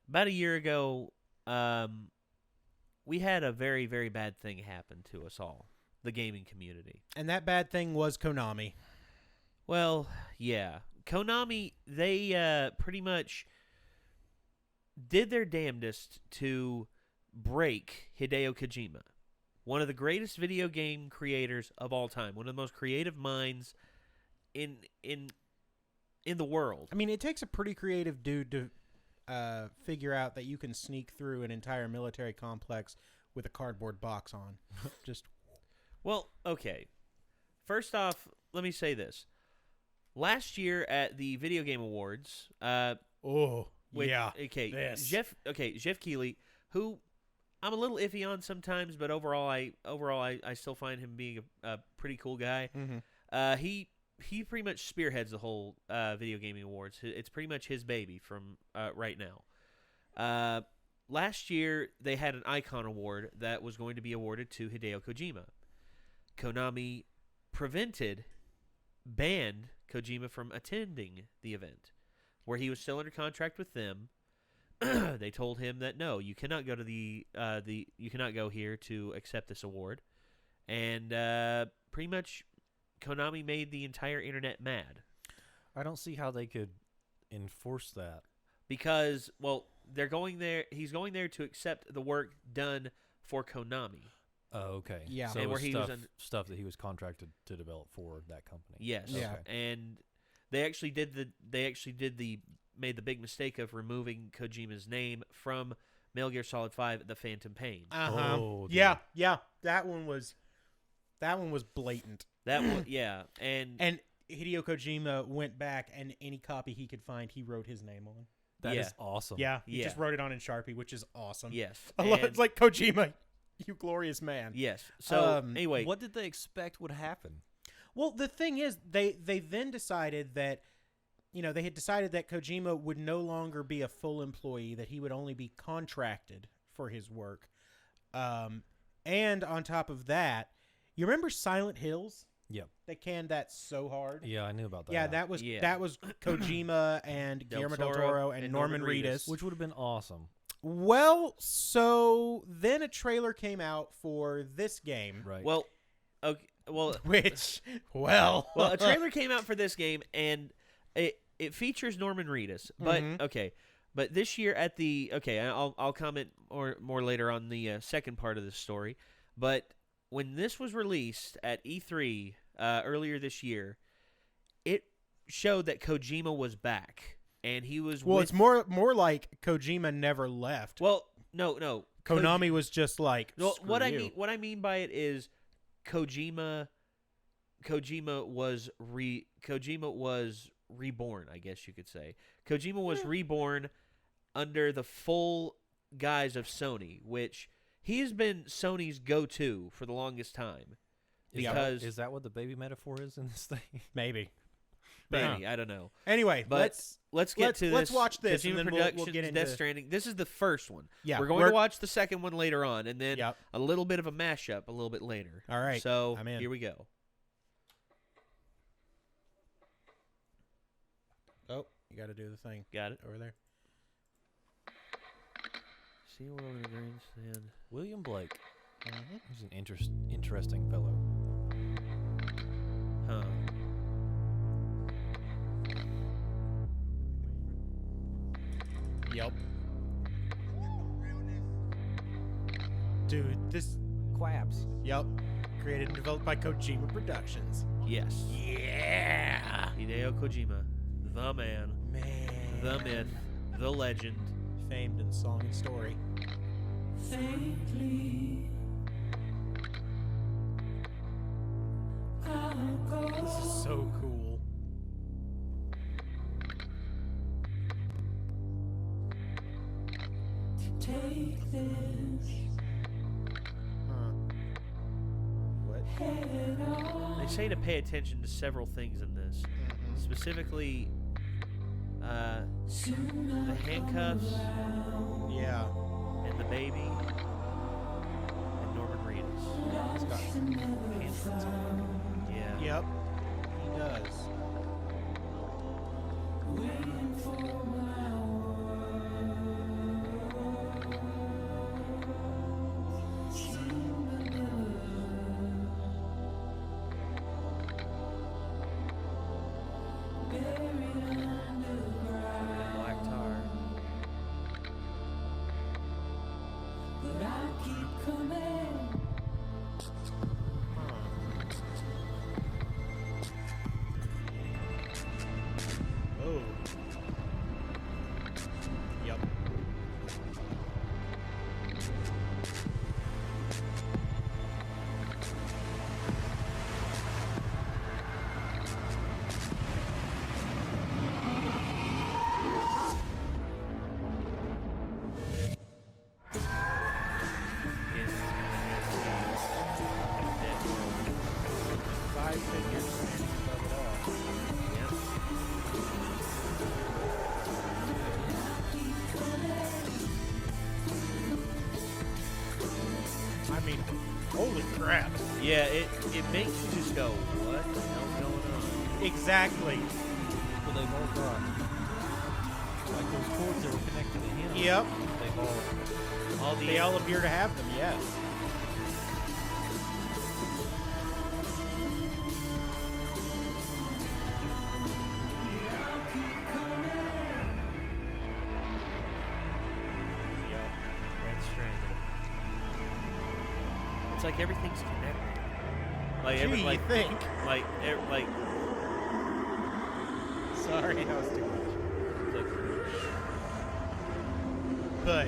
about a year ago, we had a very, very bad thing happen to us all, the gaming community. And that bad thing was Konami. Well, yeah. Konami, they pretty much did their damnedest to break Hideo Kojima, one of the greatest video game creators of all time, one of the most creative minds in the world. I mean, it takes a pretty creative dude to figure out that you can sneak through an entire military complex with a cardboard box on. Just Well, okay. First off, let me say this. Last year at the Video Game Awards, okay, this. Jeff Keighley, who I'm a little iffy on sometimes, but overall I still find him being a pretty cool guy. Mm-hmm. He pretty much spearheads the whole Video Gaming Awards. It's pretty much his baby from right now. Last year, they had an Icon Award that was going to be awarded to Hideo Kojima. Konami banned Kojima from attending the event, where he was still under contract with them. They told him that no, you cannot go to you cannot go here to accept this award, and pretty much Konami made the entire internet mad. I don't see how they could enforce that. Because, well, they're going there. He's going there to accept the work done for Konami. Oh, okay. Yeah. So And it where was he was stuff that he was contracted to develop for that company. Yes. Yeah. Okay. And they actually made the big mistake of removing Kojima's name from Metal Gear Solid 5: The Phantom Pain. Uh-huh. Oh, yeah. That one was blatant. That one, yeah, and Hideo Kojima went back, and any copy he could find, he wrote his name on. That Yeah. is awesome. Yeah, he Yeah. just wrote it on in Sharpie, which is awesome. yes, I love and- it's like Kojima, you glorious man. yes. So Anyway, What did they expect would happen? well, the thing is, they then decided that, they had decided that Kojima would no longer be a full employee, that he would only be contracted for his work. And on top of that, you remember Silent Hills? Yep. They canned that so hard. Yeah, I knew about that. Yeah, that was Kojima and Del Guillermo del Toro Toro and Norman Reedus. Which would have been awesome. Well, so then a trailer came out for this game, Right. well, okay, well, which, a trailer came out for this game, and it features Norman Reedus. But Mhm. okay, but this year at the I'll comment more later on the second part of this story. But when this was released at E3 earlier this year, it showed that Kojima was back, and he was. Well, it's more like Kojima never left. Well, no. Konami was just like, Well, screw what you. I mean by it is Kojima was reborn, I guess you could say. Kojima was reborn under the full guise of Sony, which he has been Sony's go-to for the longest time. Because is that what the baby metaphor is in this thing? Maybe. maybe, I don't know. Anyway, But let's get to this. let's watch this, Kojima and then Productions, we'll get into Death Stranding. This is the first one. Yeah, We're going to watch the second one later on, and then Yep. a little bit of a mashup a little bit later. All right, So I'm in. here we go. Oh, you got to do the thing Got it. over there. See what over the grandstand. William Blake. Mm-hmm. He's an interesting fellow. Huh. Yep. Dude, this. Quabs. Yep. Created and developed by Kojima Productions. Yes. Yeah. Hideo Kojima, the man, Man. the myth, the legend. Famed in song and story. This is so cool. Huh. What? They say to pay attention to several things in this, specifically the handcuffs Yeah. and the baby and Norman Reedus. He's got handprints on it. Yeah. Yep. He does. mean, holy crap. Yeah, it makes you just go, what the hell's going on? Exactly. Well, they've all got like those cords that were connected to him. Yep. They've all All the They all appear to have them, yes. Yep. Red Stranding. It's like everything's connected. Like Gee, every you like think? like like Sorry, that was too much. look, But,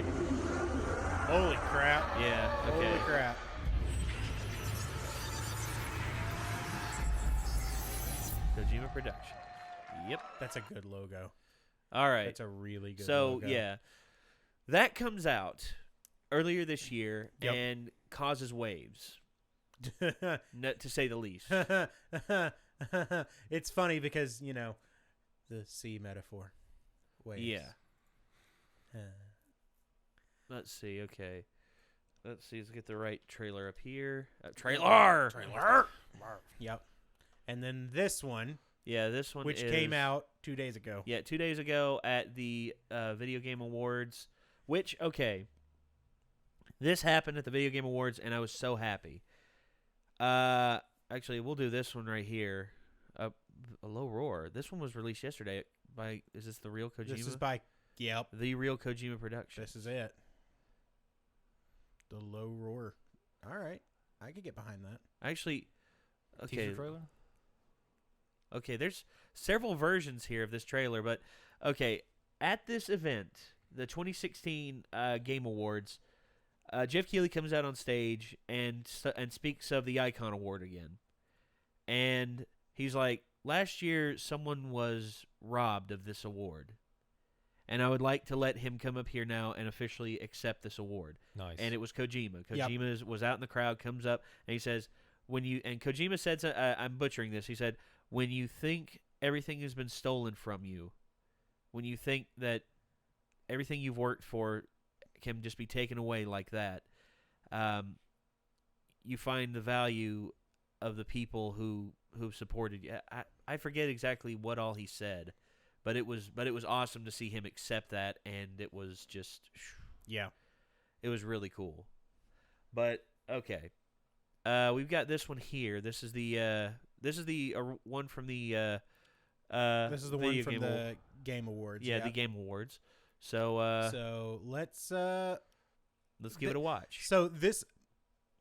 holy crap. yeah, okay. Holy crap. Kojima Production. Yep. That's a good logo. All right. That's a really good So logo. yeah, that comes out earlier this year Yep. and causes waves, to say the least. It's funny because, you know, the sea metaphor. Waves. Yeah. Uh, Let's see. Okay. Let's see. Let's get the right trailer up here. Trailer. Yep. And then this one, Yeah, this one which is, came out 2 days ago. Yeah, 2 days ago at the Video Game Awards. Which, okay, this happened at the Video Game Awards, and I was so happy. Actually, we'll do this one right here. A low roar. This one was released yesterday by. Is this the real Kojima? This is by, yep, The real Kojima production. this is it. The low roar. All right. I could get behind that. Actually, okay. teaser trailer. Okay, there's several versions here of this trailer, but okay, at this event, the 2016 Game Awards, Jeff Keighley comes out on stage and speaks of the Icon Award again. And he's like, last year someone was robbed of this award. And I would like to let him come up here now and officially accept this award. Nice. And it was Kojima. Yep. Kojima was out in the crowd, comes up, and he says, and Kojima said, I'm butchering this, he said, when you think everything has been stolen from you, when you think that everything you've worked for can just be taken away like that, you find the value of the people who supported you. I forget exactly what all he said, but it was awesome to see him accept that, and it was just Yeah. it was really cool. But okay, we've got this one here. This is the one from the This is the one Video from Game the Game Awards. yeah, the Game Awards. So So let's give it a watch. So this,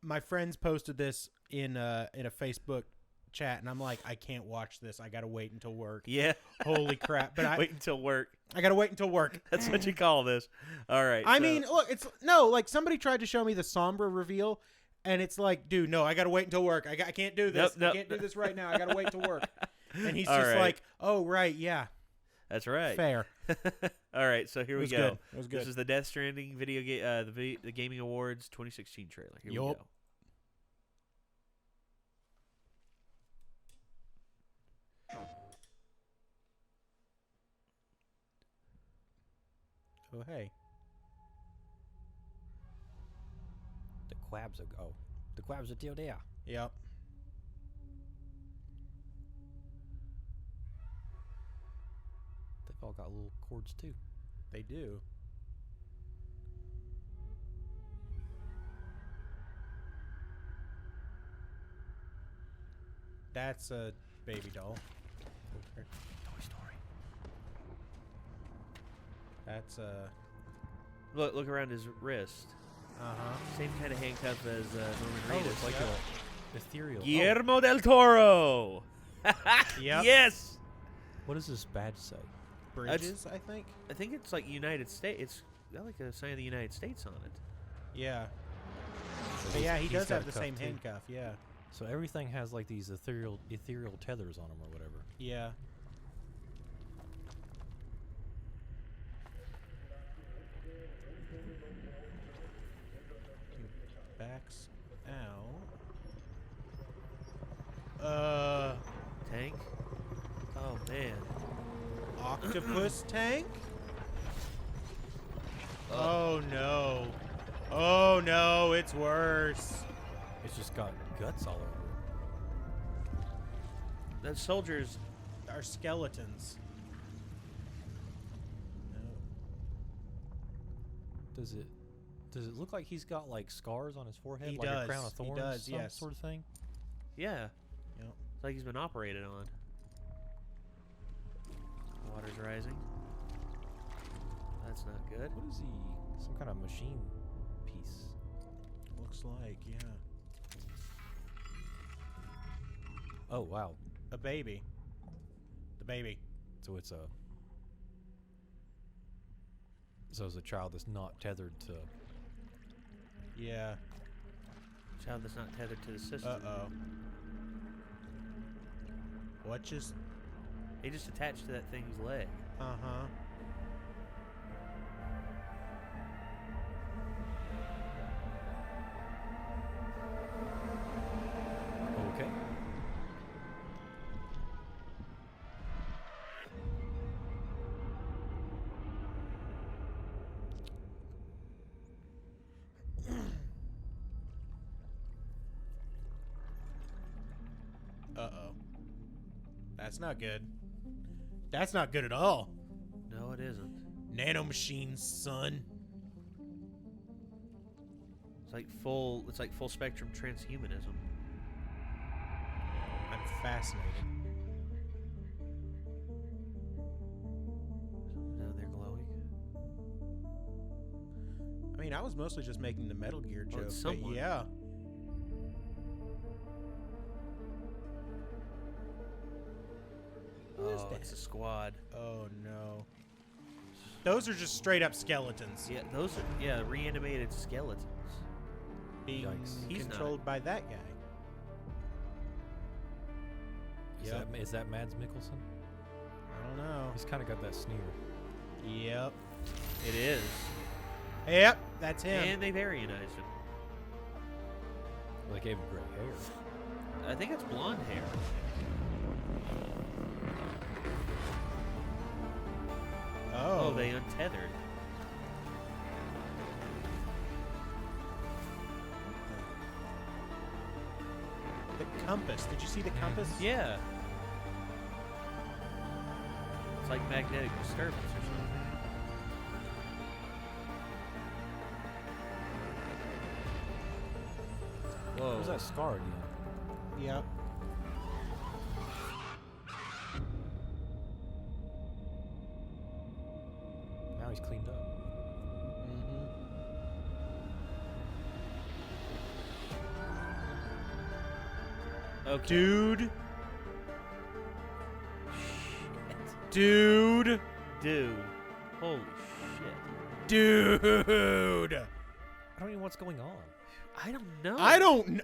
my friends posted this in a Facebook chat, and I'm like, I can't watch this. I gotta wait until work. Yeah, Holy crap! But wait until work. I gotta wait until work. That's what you call this. All right. I so- mean, look, it's no like somebody tried to show me the Sombra reveal, and it's like, dude, no, I gotta wait until work. I can't do this. Nope, I can't do this right now. I gotta wait till work. And he's All just right. like, oh right, yeah, that's right. fair. All right, so here It we was go. good. It was good. This is the Death Stranding video game, the Gaming Awards 2016 trailer. Here we Yup. go. Oh hey, The quabs are the quabs are still there. yep. They've all got little cords too. They do. That's a baby doll. Okay. Toy Story. That's a Look around his wrist. Same kind of handcuff as Norman Oh, Reedus. it's like a ethereal. Guillermo del Toro. Yep. Yes. What does this badge say? bridges, I think. I think it's like United States. It's got like a sign of the United States on it. Yeah. So But he's- yeah, he he's does got have a the cuff same too. handcuff. Yeah. So everything has like these ethereal tethers on them or whatever. Yeah. Backs out. Tank. Oh man. Octopus tank? Oh no. Oh no, it's worse. just got guts all over it. The soldiers. Are skeletons. No. Does it look like he's got like scars on his forehead, He like does. a crown of He thorns, does, some yes. sort of thing? Yeah. Yep. It's like he's been operated on. Water's rising. That's not good. What is he? Some kind of machine piece. Looks like, yeah. Oh wow! A baby. The baby. So it's a child that's not tethered to. Yeah. Child that's not tethered to the system. Uh-oh. What just... He just attached to that thing's leg. Uh-huh. Okay. Uh-oh. That's not good. That's not good at all. No, it isn't. Nanomachines, son. It's like full spectrum transhumanism. I'm fascinated. Down there glowing. I mean, I was mostly just making the Metal Gear Oh, joke, it's but someone. yeah. Who is that? It's a squad. Oh no. Those are just straight up skeletons Yeah, those are reanimated skeletons. being Yikes. He's controlled by that guy. Yep. Is that Mads Mikkelsen? I don't know. He's kind of got that sneer. Yep. It is. Yep, that's him. And they've Aryanized him. Well, they gave him gray hair. I think it's blonde hair. Oh, they untethered. The compass. Did you see the compass? Yeah. It's like magnetic disturbance or something. Whoa. Where's that scar again? Yep. Now he's cleaned up. Okay. Dude. Dude. Dude. Holy shit. Dude. I don't even know what's going on. I don't know.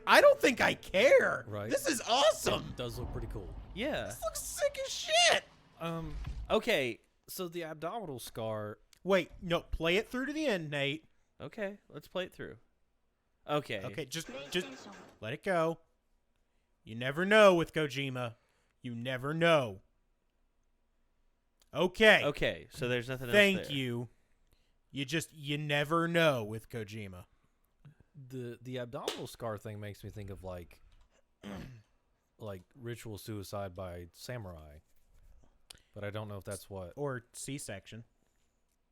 I don't think I care. Right. This is awesome. It does look pretty cool. Yeah. This looks sick as shit. Okay. So the abdominal scar. Wait, no, play it through to the end, Nate. Okay. Let's play it through. Okay. Okay, just let it go. You never know with Kojima. You never know. Okay. Okay. So there's nothing else Thank there. you. You never know with Kojima. The abdominal scar thing makes me think of like ritual suicide by samurai. But I don't know if that's what Or C-section.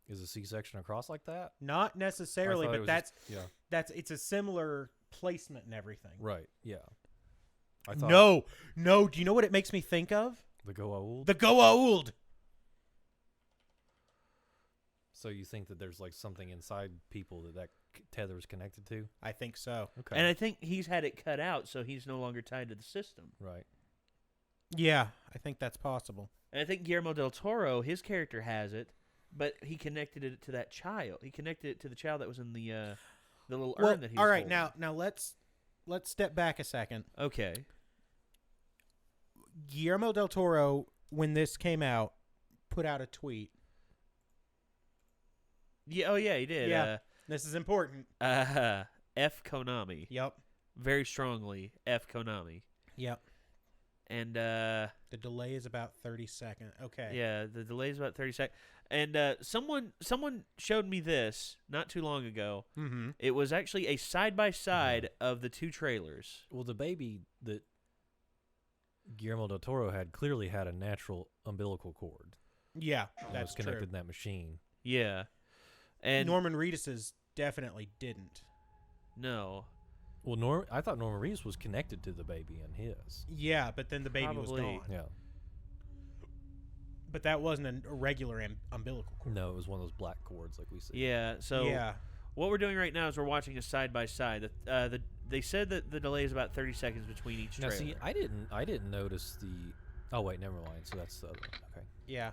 is a C-section across like that. Not necessarily, I thought it but was that's just- it's a similar placement and everything. right. Yeah. I thought No. Do you know what it makes me think of? the Goa'uld. The Goa'uld. So you think that there's like something inside people that tether is connected to? I think so. Okay. And I think he's had it cut out, so he's no longer tied to the system. right. Yeah, I think that's possible. And I think Guillermo del Toro, his character has it, but he connected it to that child. He connected it to the child that was in the little urn that he was all right, holding. now let's step back a second. Okay. Guillermo del Toro, when this came out, put out a tweet. Yeah. Oh, yeah, he did. Yeah. This is important. F Konami. Yep. Very strongly, F Konami. Yep. And The delay is about 30 seconds. Okay. yeah, the delay is about 30 seconds. And someone showed me this not too long ago. Mm-hmm. It was actually a side-by-side of the two trailers. Well, the baby that Guillermo del Toro had clearly had a natural umbilical cord. Yeah, that that's was connected true. in that machine. Yeah. And Norman Reedus's definitely didn't. no. Well, I thought Norman Reedus was connected to the baby in his. Yeah, but then the baby was Probably. gone. Yeah. But that wasn't a regular umbilical cord. No, it was one of those black cords like we see. Yeah, so Yeah. what we're doing right now is we're watching a side-by-side. They said that the delay is about 30 seconds between each Now, trailer. see, I didn't notice the. Oh wait, never mind. So that's the other one. Okay. Yeah.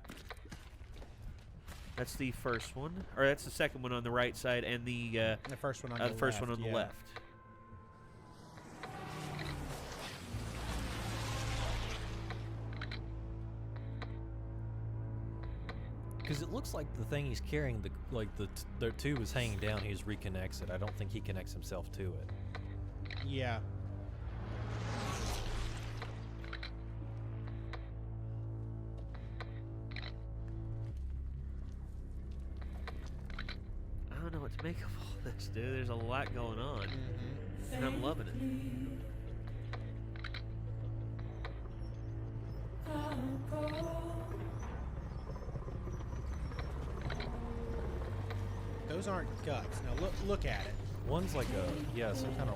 That's the first one, or that's the second one on the right side, and the The first one on the first left, one on the yeah. left. Because it looks like the thing he's carrying, the tube is hanging down. He just reconnects it. I don't think he connects himself to it. Yeah. I don't know what to make of all this, dude. There's a lot going on, Mm-hmm. and I'm loving it. Those aren't guts. Now look at it. One's like some kind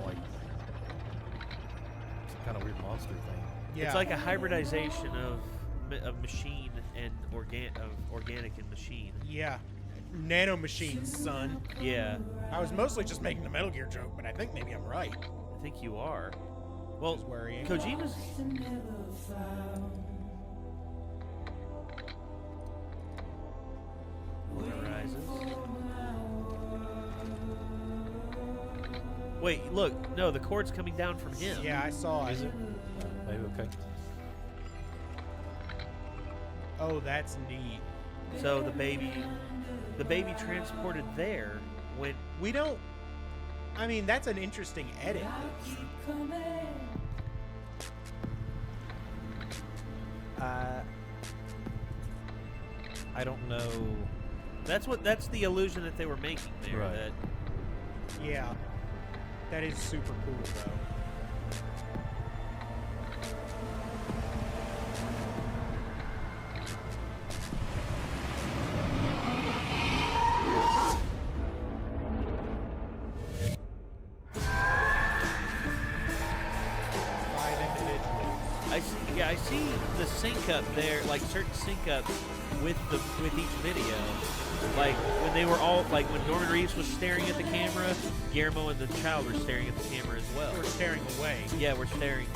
of weird monster thing. Yeah. It's like a hybridization of machine and organic and machine. Yeah. Nano machines, son. Yeah, I was mostly just making the Metal Gear joke, but I think maybe I'm right. I think you are. Which Well, is worrying. Kojima's. Rises. Wait, look. No, the cord's coming down from him. Yeah, I saw Is it. it? Maybe okay. Oh, that's neat. So the baby transported there when. We don't. I mean, that's an interesting edit. I don't know. That's the illusion that they were making there. Right. That Yeah. That is super cool, though. Five individuals. I see the sync up there, like certain sync ups with each video. Like when they were all like when Norman Reedus was staring at the camera, Guillermo and the child were staring at the camera as well. We're staring away. Yeah, we're staring.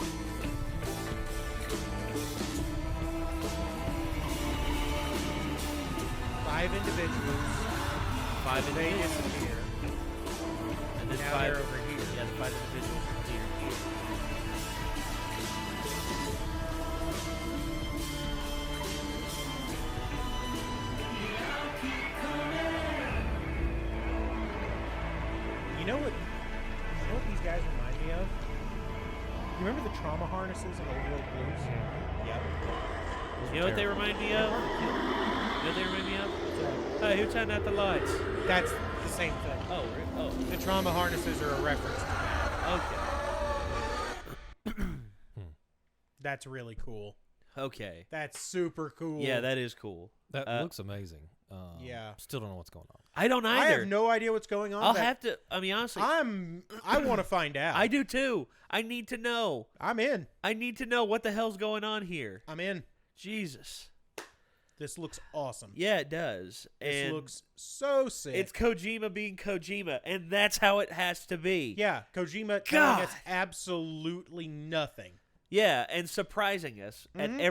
Five individuals. Five They individuals. disappear. And then Now five they're over here. Yeah, the five individuals are here. You know what these guys remind me of? You remember the trauma harnesses in Old World Blues? Yep. You know what they remind me of? You know what they remind me of? Hey, who turned out the lights? That's the same thing. Oh, oh, The trauma harnesses are a reference to that. okay. That's really cool. Okay. That's super cool. Yeah, that is cool. That Uh, looks amazing. Yeah. Still don't know what's going on. I don't I either. have no idea what's going on. I'll but have to. I mean, honestly, I want to find out. I do too. I need to know. I'm in. I need to know what the hell's going on here. I'm in. Jesus. This looks awesome. Yeah, it does. This And looks so sick. it's Kojima being Kojima, and that's how it has to be. yeah, Kojima telling us God. absolutely nothing. Yeah, and surprising us Mhm.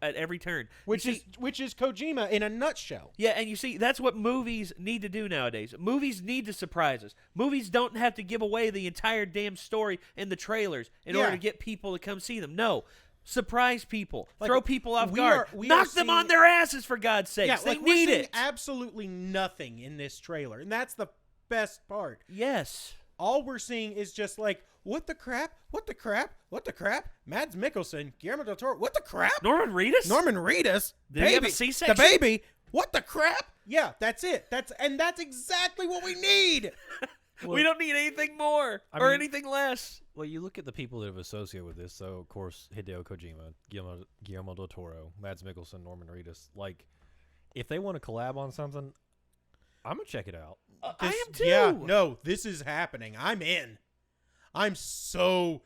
at every turn. Which You see- is Kojima in a nutshell. Yeah, and you see, that's what movies need to do nowadays. Movies need to surprise us. Movies don't have to give away the entire damn story in the trailers in order Yeah. to get people to come see them. No. Surprise people. Like, Throw people off we guard. are Knock them on seeing- their asses, for God's sakes. Yeah, they like we're need seeing it. absolutely nothing in this trailer, and that's the best part. Yes. All we're seeing is just like, what the crap? What the crap? What the crap? Mads Mikkelsen, Guillermo del Toro, what the crap? Norman Reedus? Norman Reedus, Did he have a baby, C-section? the baby, what the crap? Yeah, that's it. That's exactly what we need. We don't need anything more I or mean- anything less. Well, you look at the people that have associated with this. So, of course, Hideo Kojima, Guillermo del Toro, Mads Mikkelsen, Norman Reedus. Like, if they want to collab on something, I'm gonna check it out. I am too. Yeah, no, this is happening. I'm in. I'm so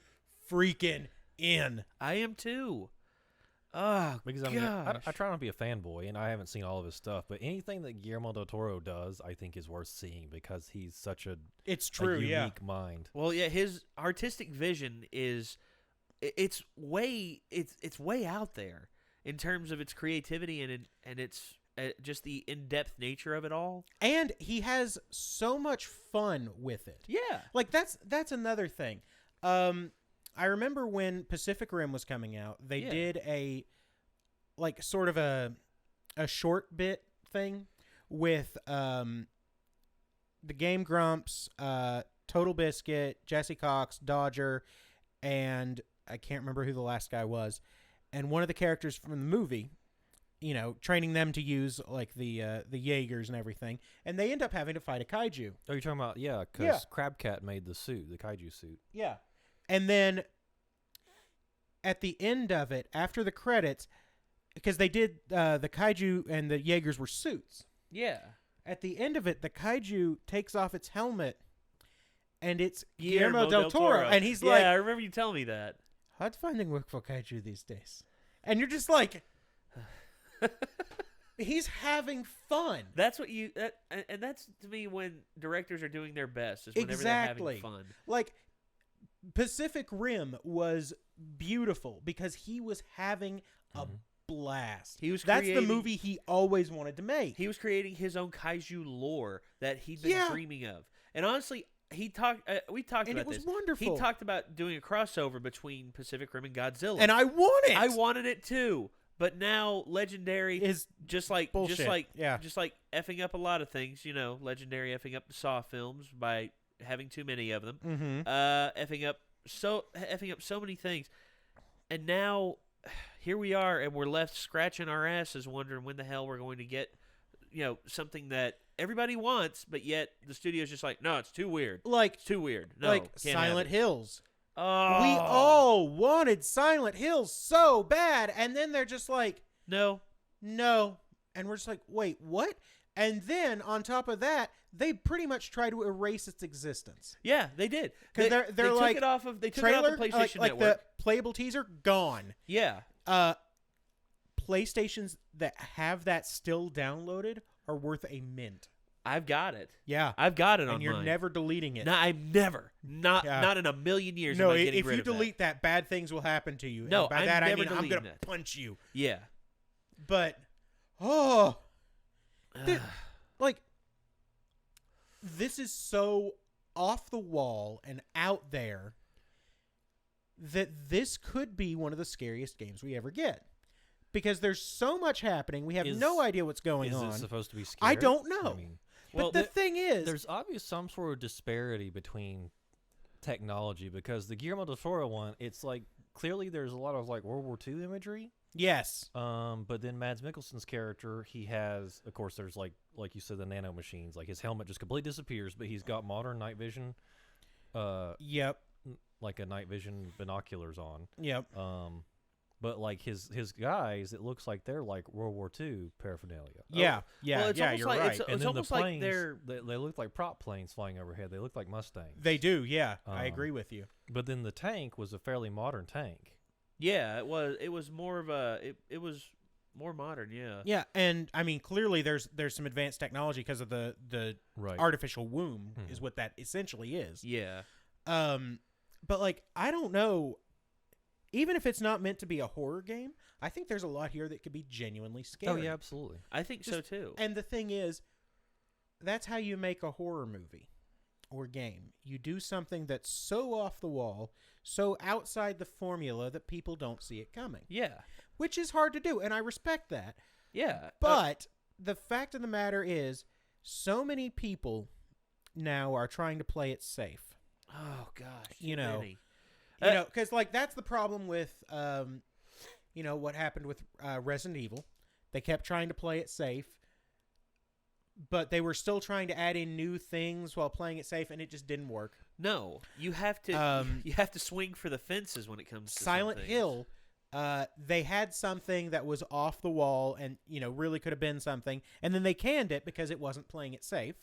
freaking in. I am too. Oh, Because I mean, gosh. I try not to be a fanboy, and I haven't seen all of his stuff. But anything that Guillermo del Toro does, I think is worth seeing because he's such a It's true, unique yeah. mind. Well, yeah, his artistic vision is it's way out there in terms of its creativity and its just the in-depth nature of it all. And he has so much fun with it. Yeah. Like that's another thing. I remember when Pacific Rim was coming out, they Yeah. did a like sort of a short bit thing with the Game Grumps, Total Biscuit, Jesse Cox, Dodger, and I can't remember who the last guy was. And one of the characters from the movie, you know, training them to use like the Jaegers and everything, and they end up having to fight a kaiju. Oh, you're talking about because Yeah. Crab Cat made the suit, the kaiju suit. Yeah. And then at the end of it, after the credits, because they did the kaiju and the Jaegers were suits. Yeah. At the end of it, the kaiju takes off its helmet, and it's Guillermo del Toro. And he's yeah, like, I remember you telling me that. how's finding work for kaiju these days? And you're just like, he's having fun. That's what and that's to me when directors are doing their best is whenever Exactly. they're having fun. Like, Pacific Rim was beautiful because he was having a blast. He was That's the creating- movie he always wanted to make. He was creating his own kaiju lore that he'd been Yeah. dreaming of. And honestly, we talked And about it was this. wonderful. He talked about doing a crossover between Pacific Rim and Godzilla. And I want it. I wanted it too. But now Legendary Is just like bullshit. just like effing up a lot of things, you know, Legendary effing up the Saw films by having too many of them. Mm-hmm. Effing up so many things. And now here we are and we're left scratching our asses wondering when the hell we're going to get, you know, something that everybody wants, but yet the studio's just like, no, it's too weird. Like, It's too weird. No, like can't have Silent it. Hills. Oh. We all wanted Silent Hills so bad, and then they're just like, No. no. And we're just like, wait, what? And then on top of that, they pretty much try to erase its existence. Yeah, they did. 'Cause They they're took like, it off of the Trailer, PlayStation like Network. the playable teaser, gone. Yeah. PlayStations that have that still downloaded are worth a mint. I've got it. Yeah. I've got it on And you're mine. never deleting it. No, I'm never. Not Yeah. in a million years No, am I getting if rid you of that. delete that, bad things will happen to you. No, and by I'm that I never mean I'm deleting gonna that. punch you. Yeah. But like this is so off the wall and out there that this could be one of the scariest games we ever get. Because there's so much happening, we have no idea what's going Is on. it supposed to be scary? I don't know. I mean, But the thing is, there's obvious some sort of disparity between technology because the Guillermo del Toro one, it's like clearly there's a lot of like World War II imagery. yes. But then Mads Mikkelsen's character, he has, of course, there's like you said, the nano machines. Like his helmet just completely disappears, but he's got modern night vision, Yep. like a night vision binoculars on. Yep. But like his guys, it looks like they're like World War II paraphernalia. Yeah. Yeah. Well, it's yeah. almost You're like- right. it's- And then the almost like planes, they're- they look like prop planes flying overhead. They look like Mustangs. They do. Yeah. I Um, agree with you. But then the tank was a fairly modern tank. Yeah, it was. It was more of a. It was more modern. Yeah. Yeah, and I mean clearly there's some advanced technology because of the Right. artificial womb Mhm. is what that essentially is. Yeah. But like I don't know, even if it's not meant to be a horror game, I think there's a lot here that could be genuinely scary. Oh yeah, absolutely. I think so too. And the thing is, that's how you make a horror movie or game. You do something that's so off the wall, so outside the formula that people don't see it coming. Yeah. Which is hard to do, and I respect that. Yeah. But the fact of the matter is, so many people now are trying to play it safe. Oh gosh, You too know. many. You know, because like that's the problem with, you know, what happened with Resident Evil. They kept trying to play it safe, but they were still trying to add in new things while playing it safe, and it just didn't work. No, you have to you have to swing for the fences when it comes to Silent some things. Hill, they had something that was off the wall, and you know really could have been something, and then they canned it because it wasn't playing it safe.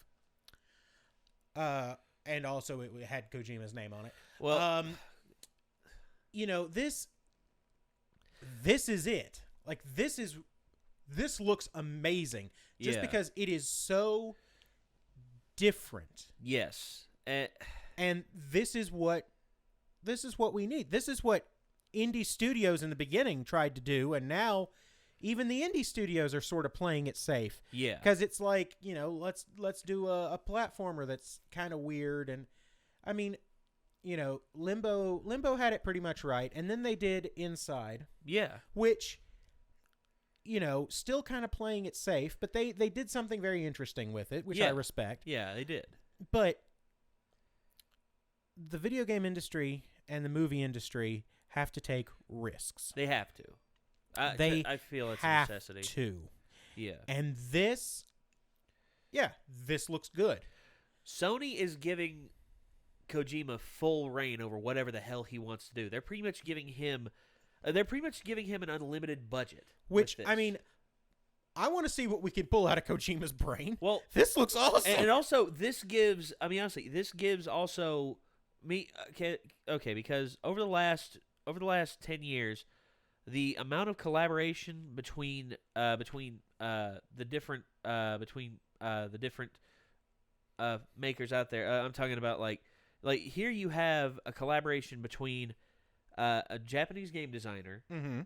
And also it had Kojima's name on it. Well, you know, this is it. Like this looks amazing just Yeah. because it is so different. yes. And this is what we need. This is what indie studios in the beginning tried to do, and now even the indie studios are sort of playing it safe. Yeah. Because it's like, you know, let's do a platformer that's kind of weird. And I mean, you know, Limbo had it pretty much right, and then they did Inside, Yeah. which, you know, still kind of playing it safe, but they did something very interesting with it, which I Yeah. respect. Yeah, they did. But the video game industry and the movie industry have to take risks. They have to. I feel it's a have necessity. to. Yeah. And this looks good. Sony is giving Kojima full reign over whatever the hell he wants to do. They're pretty much giving him an unlimited budget. Which, with I this. mean, I want to see what we can pull out of Kojima's brain. Well, This looks awesome. and also this gives. I mean, honestly, this gives also me. Okay, because over the last 10 years, the amount of collaboration between the different makers out there. I'm talking about like here you have a collaboration between a Japanese game designer Mm-hmm.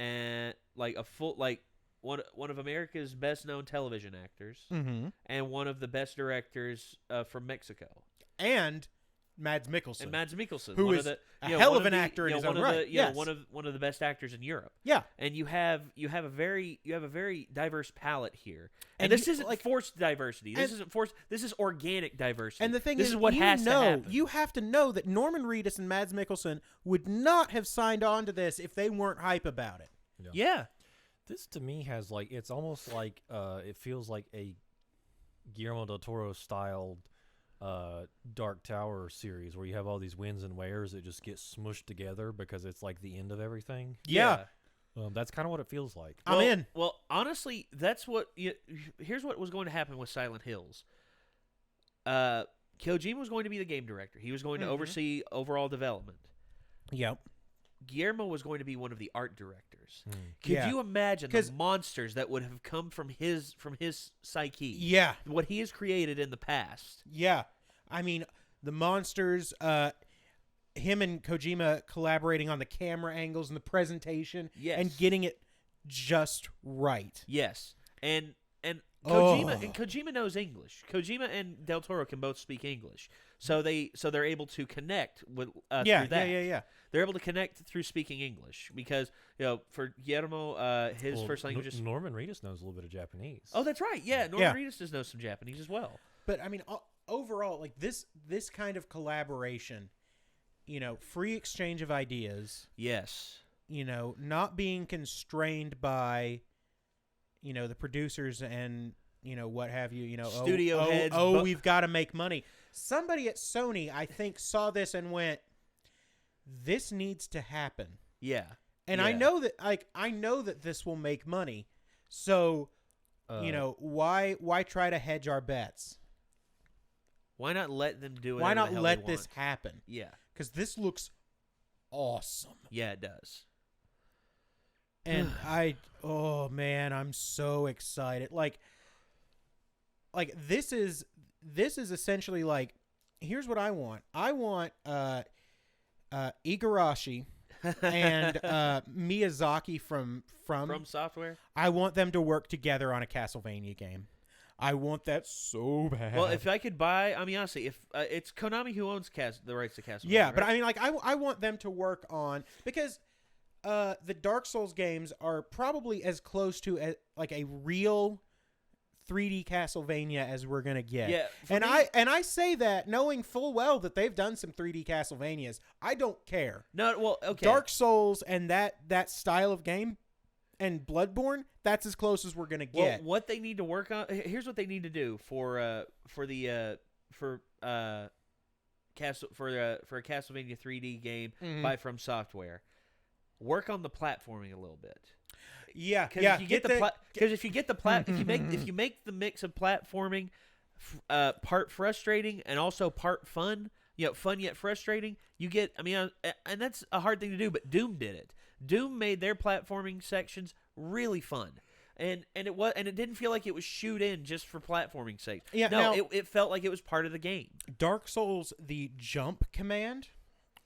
and like a full like one of America's best known television actors Mm-hmm. and one of the best directors from Mexico. And Mads Mikkelsen. And Mads Mikkelsen, Who one is of the, a you know, hell one of an the- actor in you know, his one own of the- right. you know, Yes. one of the best actors in Europe. Yeah. And you have a very diverse palette here. And, And this you- isn't like- forced diversity. This and- isn't forced. This is organic diversity. And the thing this is, what you has to know, happen. you have to know that Norman Reedus and Mads Mikkelsen would not have signed on to this if they weren't hype about it. yeah. This to me has like it's almost like it feels like a Guillermo del Toro styled Dark Tower series where you have all these winds and waves that just get smushed together because it's like the end of everything. Yeah. That's kind of what it feels like. I'm in. Well, honestly, that's what. Here's what was going to happen with Silent Hills. Kojima was going to be the game director. He was going to Mhm. oversee overall development. Yep. Guillermo was going to be one of the art directors. Hmm. Could Yeah. you imagine 'Cause- the monsters that would have come from his psyche? Yeah. What he has created in the past. Yeah. I mean, the monsters, him and Kojima collaborating on the camera angles and the presentation Yes. and getting it just right. Yes, and Oh. Kojima knows English. Kojima and Del Toro can both speak English, so they're able to connect with Yeah, through that. yeah. They're able to connect through speaking English because for Guillermo, his Well, first language is. Norman Reedus knows a little bit of Japanese. Oh, that's right. Yeah, Norman Reedus does know some Japanese as well. But I mean, overall, like this kind of collaboration, you know, free exchange of ideas, Yes. you know, not being constrained by, you know, the producers and, you know, what have you, you know, Studio heads, Oh, but- we've got to make money. Somebody at Sony, I think, saw this and went, this needs to happen. Yeah. And Yeah. I know that this will make money. So, you know, why try to hedge our bets? Why not let them do it? Why not let this happen? Yeah. Because this looks awesome. Yeah, it does. And oh man, I'm so excited. Like this is essentially like, here's what I want. I want Igarashi and Miyazaki from From Software. I want them to work together on a Castlevania game. I want that so bad. Well, if I could buy, I mean, honestly, if it's Konami who owns the rights to Castlevania. yeah, but right? I mean, like, I want them to work on, because the Dark Souls games are probably as close to like a real 3D Castlevania as we're gonna get. Yeah, for and me- I say that knowing full well that they've done some 3D Castlevanias. I don't care. No, well, okay. Dark Souls and that style of game and Bloodborne, that's as close as we're gonna Well, get. what they need to work on. Here's what they need to do for a Castlevania 3D game Mhm. by From Software. Work on the platforming a little bit. Yeah, Because yeah. if you get if you make the mix of platforming part frustrating and also part fun, fun yet frustrating, you get. I mean, and that's a hard thing to do, but Doom did it. Doom made their platforming sections really fun. And it didn't feel like it was shoot in just for platforming sake. Yeah, no, now- it felt like it was part of the game. Dark Souls, the jump command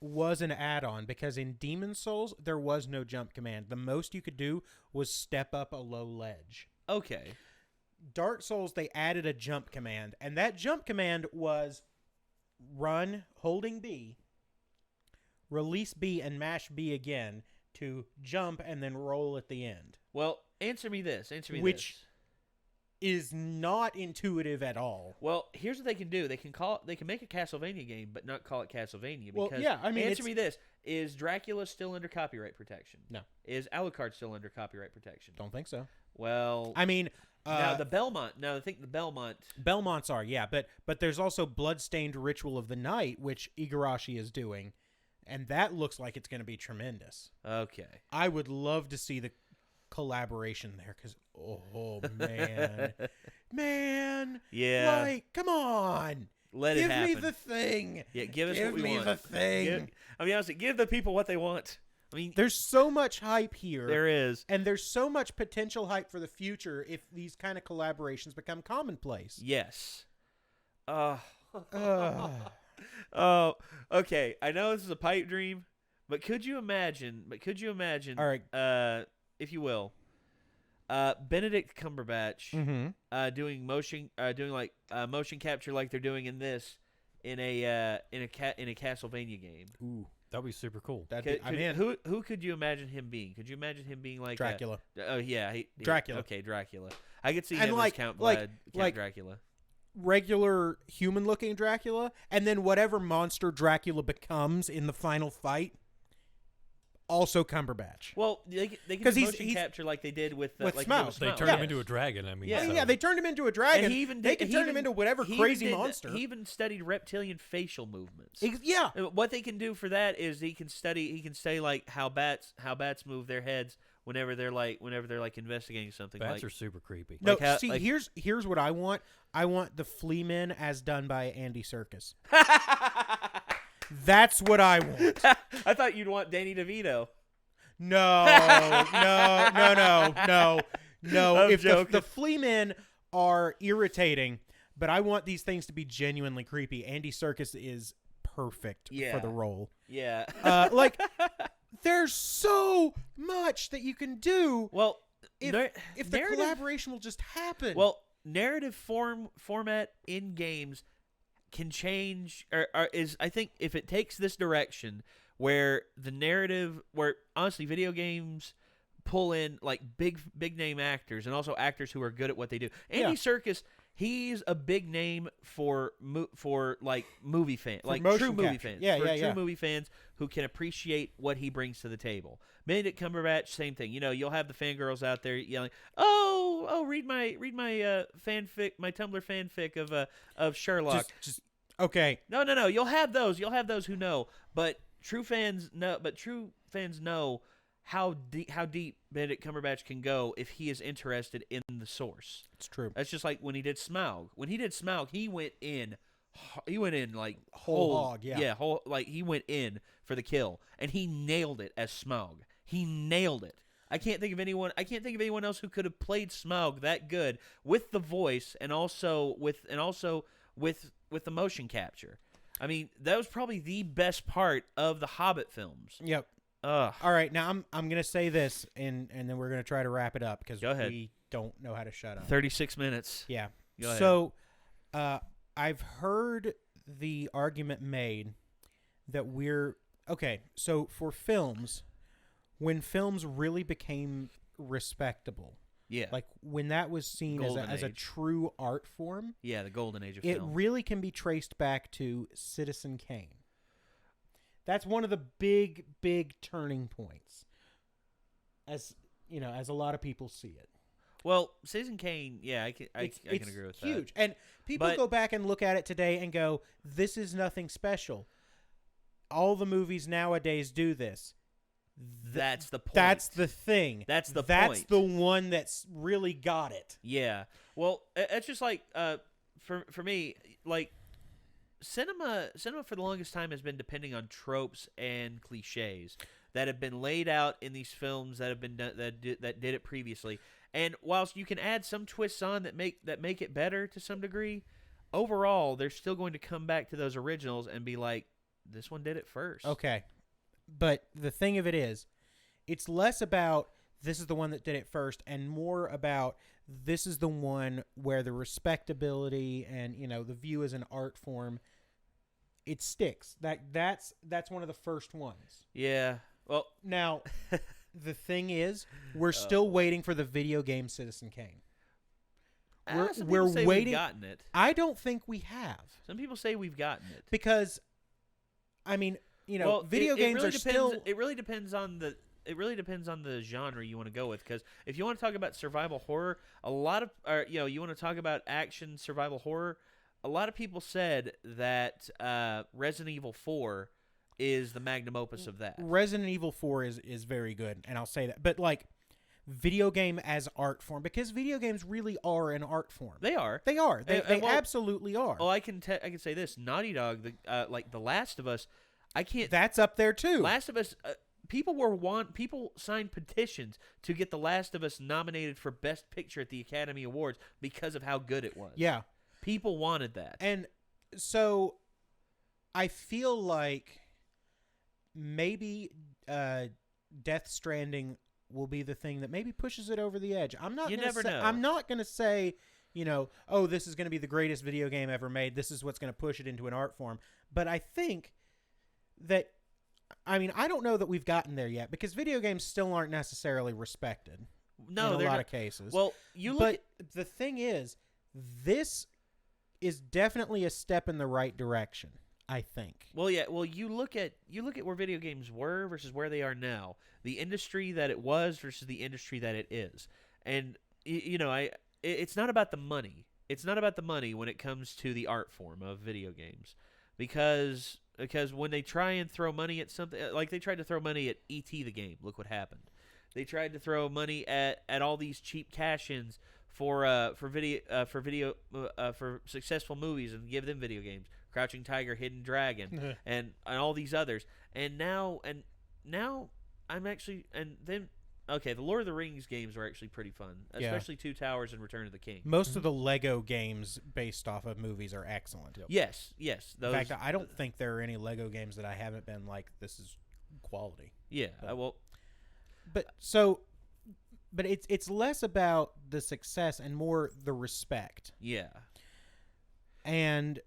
was an add-on because in Demon Souls there was no jump command. The most you could do was step up a low ledge. Okay. Dark Souls, they added a jump command, and that jump command was run holding B, release B, and mash B again to jump and then roll at the end. Well, answer me this. Which is not intuitive at all. Well, here's what they can do. They can make a Castlevania game, but not call it Castlevania. Well, Because yeah, I mean, answer me this: is Dracula still under copyright protection? No. Is Alucard still under copyright protection? Don't think so. Well, I mean, now the Belmont. Now I think the Belmont. Belmonts are, yeah, but there's also Bloodstained Ritual of the Night, which Igarashi is doing, and that looks like it's going to be tremendous. Okay. I would love to see the collaboration there, because man, Yeah. like, come on, Let it give happen. me the thing. Yeah, give us Give what we me want. the thing. I mean, honestly, give the people what they want. I mean, There's so much hype here. there is. And there's so much potential hype for the future if these kind of collaborations become commonplace. Yes. Ugh. Oh, okay. I know this is a pipe dream, but could you imagine? All right. If you will, Benedict Cumberbatch Mm-hmm. doing motion capture like they're doing in this in a Castlevania game. Ooh, That'd be super cool. I'm in. Who could you imagine him being? Could you imagine him being like Dracula. Oh yeah, Dracula. Okay, Dracula. I could see And him like- as Count like- Vlad, Count like- Dracula. Regular human-looking Dracula, and then whatever monster Dracula becomes in the final fight, also Cumberbatch. Well, they can 'Cause do he's- motion capture like they did with With like Smaug. They turned Yeah. him into a dragon. I mean, Yeah. I mean, so- yeah, they turned him into a dragon. And he even they did, can he turn even- him into whatever he crazy even did- monster. He even studied reptilian facial movements. Yeah. What they can do for that is he can study like how bats move their heads whenever they're like investigating something. bats like, are super creepy. No, Like how- see, like- here's what I want. I want the Flea Men as done by Andy Serkis. That's what I want. I thought you'd want Danny DeVito. No. I'm If joking. the Flea Men are irritating, but I want these things to be genuinely creepy. Andy Serkis is perfect Yeah. for the role. Yeah. Like, there's so much that you can do well, if the narrative- collaboration will just happen. Well, narrative format in games can change, or is I think if it takes this direction where the narrative, where honestly video games pull in like big name actors and also actors who are good at what they do. Andy Serkis, he's a big name for like movie fans, like motion true movie capture. fans, Yeah, for yeah, true yeah. movie fans who can appreciate what he brings to the table. Benedict Cumberbatch, same thing. You know, you'll have the fangirls out there yelling, "Oh, read my fanfic, my Tumblr fanfic of Sherlock." just okay. No. You'll have those. You'll have those who know, but true fans know. But true fans know how deep Benedict Cumberbatch can go if he is interested in the source. It's true. That's just like when he did Smaug. When he did Smaug, he went in like Whole hog, yeah. yeah, whole, like he went in for the kill, and he nailed it as Smaug. He nailed it. I can't think of anyone else who could have played Smaug that good with the voice and also with the motion capture. I mean, that was probably the best part of the Hobbit films. Yep. Ugh. All right, now I'm gonna say this, and then we're gonna try to wrap it up because Go ahead. we don't know how to shut up. 36 minutes. Yeah. Go ahead. So, I've heard the argument made that we're okay. So for films, when films really became respectable Yeah. Like when that was seen Golden as a age. true art form, Yeah, the golden age of it film. really can be traced back to Citizen Kane. That's one of the big, big turning points, as you know, as a lot of people see it. Well, Citizen Kane, yeah, I can It's agree with huge. that. And people But- go back and look at it today and go, "This is nothing special." All the movies nowadays do this. That's the point. That's the thing. That's the That's point. the one that's really got it. Yeah. Well, it's just like for me, like cinema for the longest time has been depending on tropes and cliches that have been laid out in these films that have been done, that did it previously. And whilst you can add some twists on that make it better to some degree, overall they're still going to come back to those originals and be like, this one did it first. Okay. But the thing of it is, it's less about this is the one that did it first and more about this is the one where the respectability and, you know, the view as an art form, it sticks. That's one of the first ones. Yeah. Well, Now, the thing is, we're still waiting for the video game Citizen Kane. some We're people say waiting. we've gotten it. I don't think we have, Some people say we've gotten it. because, I mean, you know, Well, video it games really are depends, still. It really depends on the genre you want to go with. Because if you want to talk about survival horror, a lot of you want to talk about action survival horror. A lot of people said that Resident Evil 4 is the magnum opus of that. Resident Evil 4 is very good, and I'll say that. But like video game as art form, because video games really are an art form. They are. They are. They well, absolutely are. Oh, I can say this: Naughty Dog, like The Last of Us. I can't. That's up there too. Last of Us. People signed petitions to get The Last of Us nominated for Best Picture at the Academy Awards because of how good it was. Yeah. People wanted that. And so I feel like maybe Death Stranding will be the thing that maybe pushes it over the edge. I'm not. You never know. I'm not going to say, you know, oh, this is going to be the greatest video game ever made. This is what's going to push it into an art form. But I think that, I mean, I don't know that we've gotten there yet, because video games still aren't necessarily respected No, in a they're lot not. of cases. Well, you look. But the thing is, this is definitely a step in the right direction, I think. Well, yeah. Well, you look at where video games were versus where they are now. The industry that it was versus the industry that it is, and it's not about the money. It's not about the money when it comes to the art form of video games, because when they try and throw money at something, like they tried to throw money at E.T. the game, look what happened. They tried to throw money at all these cheap cash-ins for successful movies and give them video games. Crouching Tiger, Hidden Dragon, and all these others. And now I'm actually the Lord of the Rings games are actually pretty fun, Yeah. especially Two Towers and Return of the King. Most of the Lego games based off of movies are excellent. Yes, In fact, I don't think there are any Lego games that I haven't been like, this is quality. Yeah, But it's less about the success and more the respect. yeah. And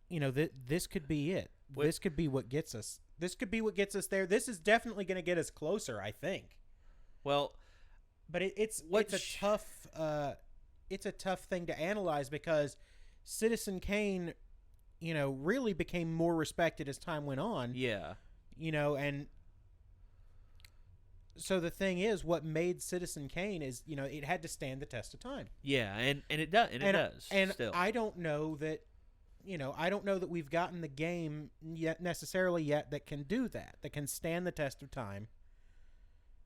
you know, this could be it. This could be what gets us. This could be what gets us there. This is definitely going to get us closer, I think. Well, But it's a tough thing to analyze, because Citizen Kane, you know, really became more respected as time went on. yeah. You know, and so the thing is, what made Citizen Kane is, you know, it had to stand the test of time. Yeah, and it does, and it does. And still. I don't know that, you know, I don't know that we've gotten the game yet that can do that can stand the test of time.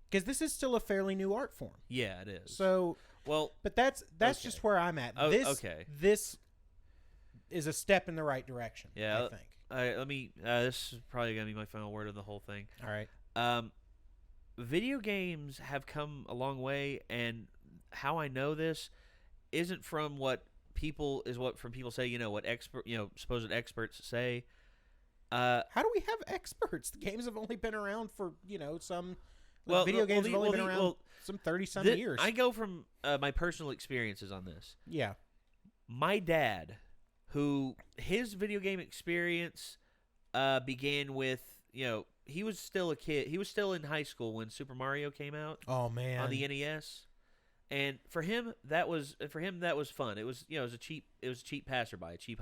Because this is still a fairly new art form. Yeah, it is. So, well, but that's okay. just where I'm at. Oh, This okay. This is a step in the right direction. Yeah, I think. let me. This is probably gonna be my final word of the whole thing. All right. Video games have come a long way, and how I know this isn't from what people say. You know what supposed experts say. How do we have experts? The games have only been around for, you know, some. Well, video games well, have only well, been around well, some 30-some Thi- years. I go from my personal experiences on this. Yeah. My dad, who his video game experience began with, he was still a kid. He was still in high school when Super Mario came out Oh man. on the NES. And for him that was fun. It was it was a cheap passerby, cheap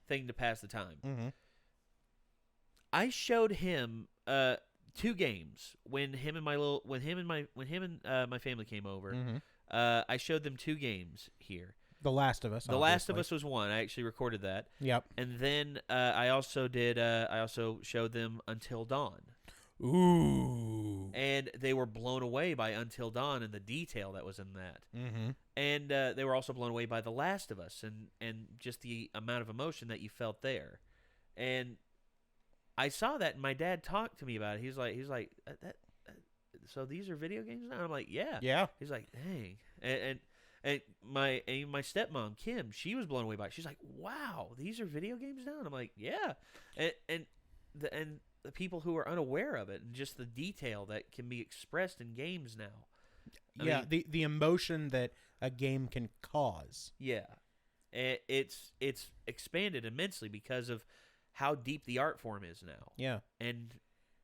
thing to pass the time. Mm-hmm. I showed him 2 games when him and my family came over. Mm-hmm. I showed them 2 games here. The Last of Us. The Last of Us was one. I actually recorded that. Yep. And then I also showed them Until Dawn. Ooh. And they were blown away by Until Dawn and the detail that was in that. Mm-hmm. And they were also blown away by The Last of Us and just the amount of emotion that you felt there. And I saw that, and my dad talked to me about it. He's like, so these are video games now? I'm like, yeah. Yeah. He's like, dang. And my stepmom, Kim, she was blown away by it. She's like, wow, these are video games now? And I'm like, yeah. And the people who are unaware of it and just the detail that can be expressed in games now. I mean, the emotion that a game can cause. Yeah. It's expanded immensely because of how deep the art form is now. Yeah. And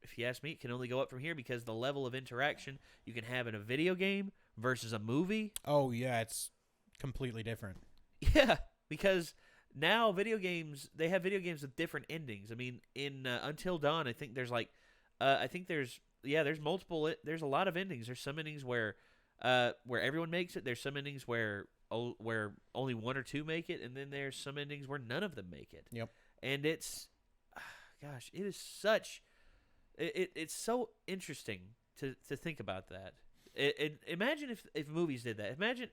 if you ask me, it can only go up from here because the level of interaction you can have in a video game versus a movie. Oh, yeah, it's completely different. Yeah, because now they have video games with different endings. I mean, in Until Dawn, I think there's there's multiple. There's a lot of endings. There's some endings where everyone makes it. There's some endings where only 1 or 2 make it, and then there's some endings where none of them make it. Yep. And it's, gosh, it is it's so interesting to think about that. Imagine if movies did that. Imagine,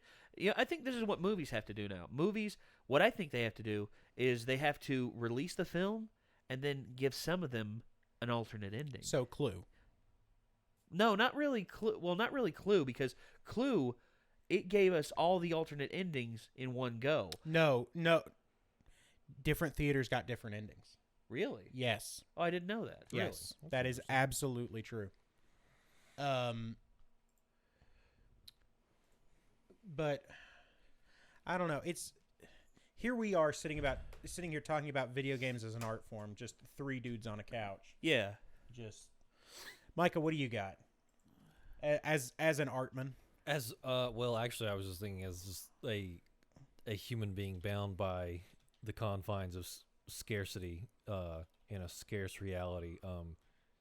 I think this is what movies have to do now. Movies, what I think they have to do is they have to release the film and then give some of them an alternate ending. So Clue. No, not really Clue. Well, not really Clue, because Clue, it gave us all the alternate endings in one go. No. Different theaters got different endings. Really? Yes. Oh, I didn't know that. Yes. Really? That is absolutely true. But I don't know. It's here we are sitting here talking about video games as an art form, just 3 dudes on a couch. Yeah. Just Micah, what do you got? As an artman? Well, actually I was just thinking as just a human being bound by the confines of scarcity in a scarce reality.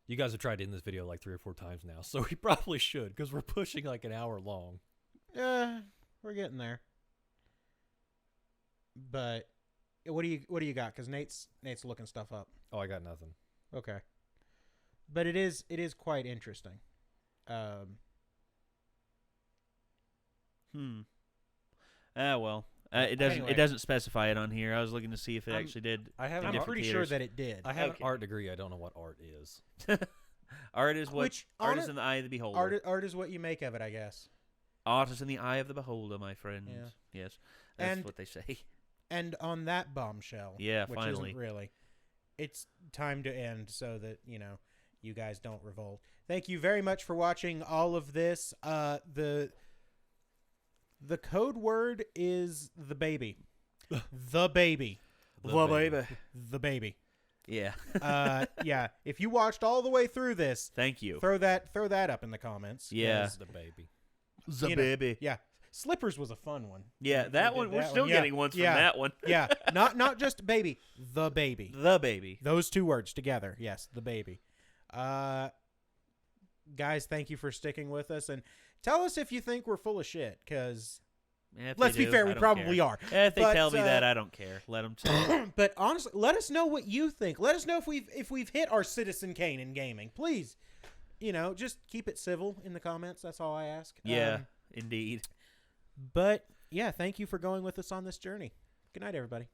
You guys have tried to end this video like 3 or 4 times now, so we probably should, because we're pushing like an hour long. We're getting there. But what do you got? Because Nate's looking stuff up. Oh, I got nothing. Okay. But it is quite interesting. Well, it doesn't. Anyway. It doesn't specify it on here. I was looking to see if it actually did. I have. I'm pretty sure that it did. I have Okay. an art degree. I don't know what art is. Art is what. Art is honest- in the eye of the beholder. Art is what you make of it, I guess. Art is in the eye of the beholder, my friends. Yeah. Yes, that's And- what they say. And on that bombshell, Yeah, which finally. isn't really, it's time to end so that you guys don't revolt. Thank you very much for watching all of this. The code word is the baby. The baby. The baby. Yeah. Yeah. If you watched all the way through this, Thank you. throw that up in the comments. Yeah. 'cause, The baby. The you know, baby. Yeah. Slippers was a fun one. Yeah, that We one. did We're that still one. Yeah. getting ones Yeah. from that one. Yeah. Not just baby. The baby. The baby. Those 2 words together. Yes, the baby. Guys, thank you for sticking with us, and tell us if you think we're full of shit, because If let's they be do, fair, I we don't probably care. are. If they But, tell me that, I don't care. Let them tell. But honestly, let us know what you think. Let us know if we've hit our Citizen Kane in gaming. Please, just keep it civil in the comments. That's all I ask. Yeah, indeed. But yeah, thank you for going with us on this journey. Good night, everybody.